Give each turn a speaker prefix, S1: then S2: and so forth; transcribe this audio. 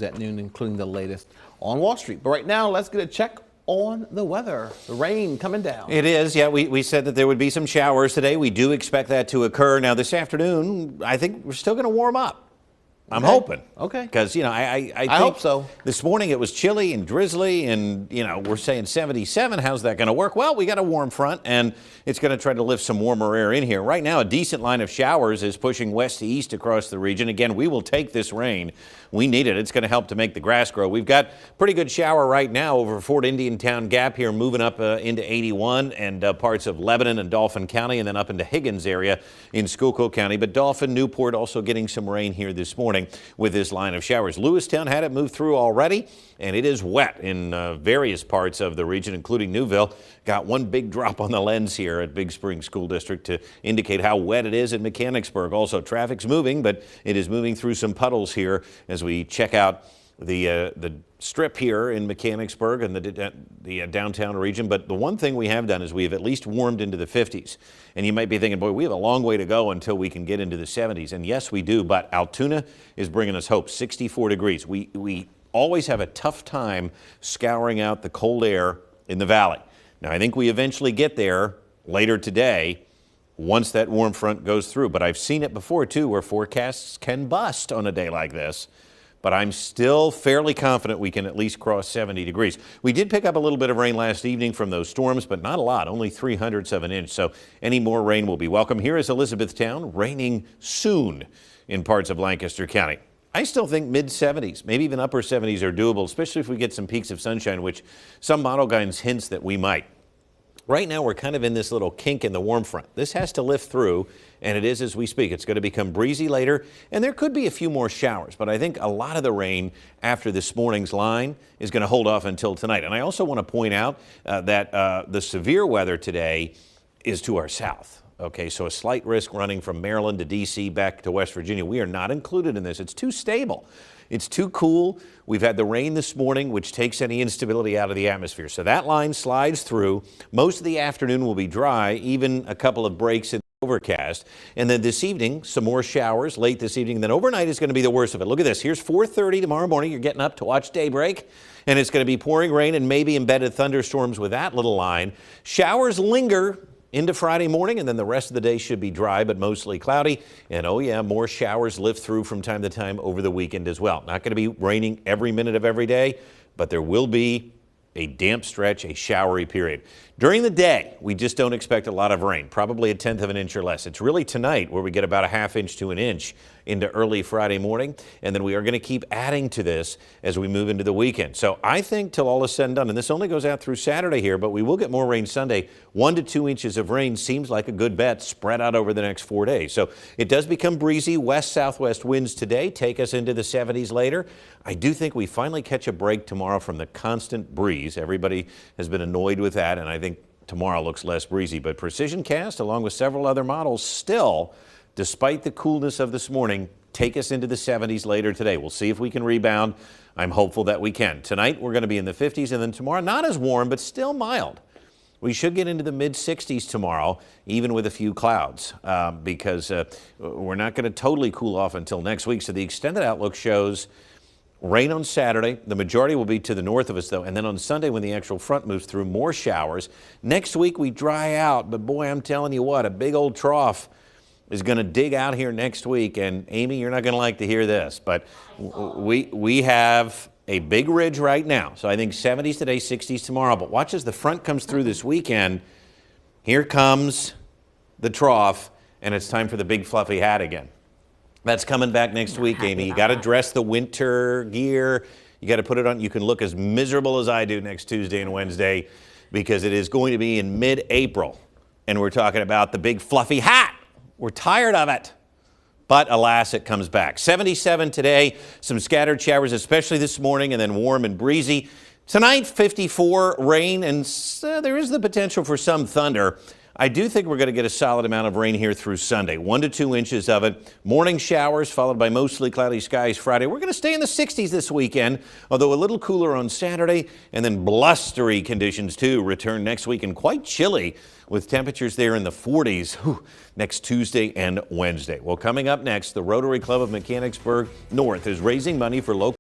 S1: at noon, including the latest on Wall Street. But right now, let's get a check on the weather. The rain coming down.
S2: It is, yeah. We said that there would be some showers today. We do expect that to occur. Now, this afternoon, I think we're still going to warm up. I'm hoping.
S1: Okay.
S2: Because, I think
S1: hope so.
S2: This morning it was chilly and drizzly and, we're saying 77. How's that going to work? Well, we got a warm front and it's going to try to lift some warmer air in here. Right now, a decent line of showers is pushing west to east across the region. Again, we will take this rain. We need it. It's going to help to make the grass grow. We've got pretty good shower right now over Fort Indiantown Gap here, moving up into 81 and parts of Lebanon and Dauphin County, and then up into Higgins area in Schuylkill County. But Dauphin, Newport also getting some rain here this morning with this line of showers. Lewistown had it move through already, and it is wet in various parts of the region, including Newville. Got one big drop on the lens here at Big Spring School District to indicate how wet it is at Mechanicsburg. Also, traffic's moving, but it is moving through some puddles here as we check out the strip here in Mechanicsburg and the downtown region. But the one thing we have done is we have at least warmed into the 50s. And you might be thinking, boy, we have a long way to go until we can get into the 70s. And yes, we do. But Altoona is bringing us hope. 64 degrees. We always have a tough time scouring out the cold air in the valley. Now, I think we eventually get there later today once that warm front goes through. But I've seen it before, too, where forecasts can bust on a day like this. But I'm still fairly confident we can at least cross 70 degrees. We did pick up a little bit of rain last evening from those storms, but not a lot, only 0.03 of an inch. So any more rain will be welcome. Here is Elizabethtown, raining soon in parts of Lancaster County. I still think mid-70s, maybe even upper 70s are doable, especially if we get some peaks of sunshine, which some model guidance hints that we might. Right now, we're kind of in this little kink in the warm front. This has to lift through, and it is as we speak. It's going to become breezy later, and there could be a few more showers, but I think a lot of the rain after this morning's line is going to hold off until tonight. And I also want to point out that the severe weather today is to our south. Okay, so a slight risk running from Maryland to D.C. back to West Virginia. We are not included in this. It's too stable. It's too cool. We've had the rain this morning, which takes any instability out of the atmosphere. So that line slides through. Most of the afternoon will be dry, even a couple of breaks in the overcast. And then this evening, some more showers late this evening. And then overnight is going to be the worst of it. Look at this. Here's 4:30 tomorrow morning. You're getting up to watch daybreak. And it's going to be pouring rain and maybe embedded thunderstorms with that little line. Showers linger into Friday morning, and then the rest of the day should be dry but mostly cloudy. And oh yeah, more showers lift through from time to time over the weekend as well. Not going to be raining every minute of every day, but there will be a damp stretch, a showery period. During the day, we just don't expect a lot of rain, probably 1/10 of an inch or less. It's really tonight where we get about 1/2 inch to 1 inch into early Friday morning, and then we are going to keep adding to this as we move into the weekend. So I think till all is said and done, and this only goes out through Saturday here, but we will get more rain Sunday. 1 to 2 inches of rain seems like a good bet spread out over the next 4 days. So it does become breezy. West-southwest winds today take us into the 70s later. I do think we finally catch a break tomorrow from the constant breeze. Everybody has been annoyed with that, and I think tomorrow looks less breezy. But Precision Cast, along with several other models, still, despite the coolness of this morning, take us into the 70s later today. We'll see if we can rebound. I'm hopeful that we can. Tonight, we're going to be in the 50s, and then tomorrow, not as warm, but still mild. We should get into the mid-60s tomorrow, even with a few clouds, because we're not going to totally cool off until next week. So the extended outlook shows rain on Saturday. The majority will be to the north of us, though. And then on Sunday, when the actual front moves through, more showers. Next week, we dry out. But, boy, I'm telling you what, a big old trough is going to dig out here next week. And, Amy, you're not going to like to hear this. But we have a big ridge right now. So I think 70s today, 60s tomorrow. But watch as the front comes through this weekend. Here comes the trough, and it's time for the big fluffy hat again. That's coming back next week, Amy. You got to dress the winter gear. You got to put it on. You can look as miserable as I do next Tuesday and Wednesday because it is going to be in mid-April. And we're talking about the big fluffy hat. We're tired of it. But alas, it comes back. 77 today, some scattered showers, especially this morning, and then warm and breezy. Tonight, 54, rain, and there is the potential for some thunder. I do think we're going to get a solid amount of rain here through Sunday, 1 to 2 inches of it. Morning showers followed by mostly cloudy skies Friday. We're going to stay in the 60s this weekend, although a little cooler on Saturday, and then blustery conditions too return next week, and quite chilly with temperatures there in the 40s next Tuesday and Wednesday. Well, coming up next, the Rotary Club of Mechanicsburg North is raising money for local